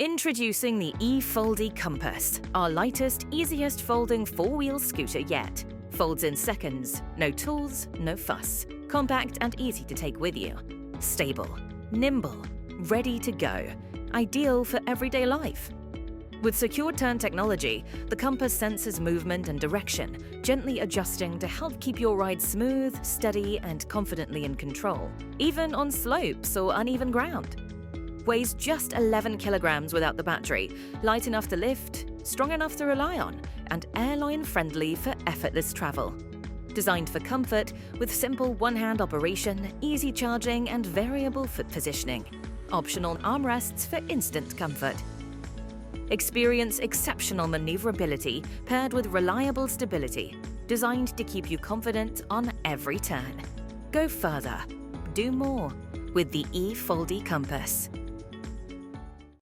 Introducing the eFoldy Compass, our lightest, easiest folding four-wheel scooter yet. Folds in seconds, no tools, no fuss. Compact and easy to take with you. Stable, nimble, ready to go. Ideal for everyday life. With secure turn technology, the compass senses movement and direction, gently adjusting to help keep your ride smooth, steady, and confidently in control, even on slopes or uneven ground. Weighs just 11 kilograms without the battery, light enough to lift, strong enough to rely on, and airline-friendly for effortless travel. Designed for comfort, with simple one-hand operation, easy charging, and variable foot positioning. Optional armrests for instant comfort. Experience exceptional maneuverability paired with reliable stability, designed to keep you confident on every turn. Go further, do more with the eFoldy Compass.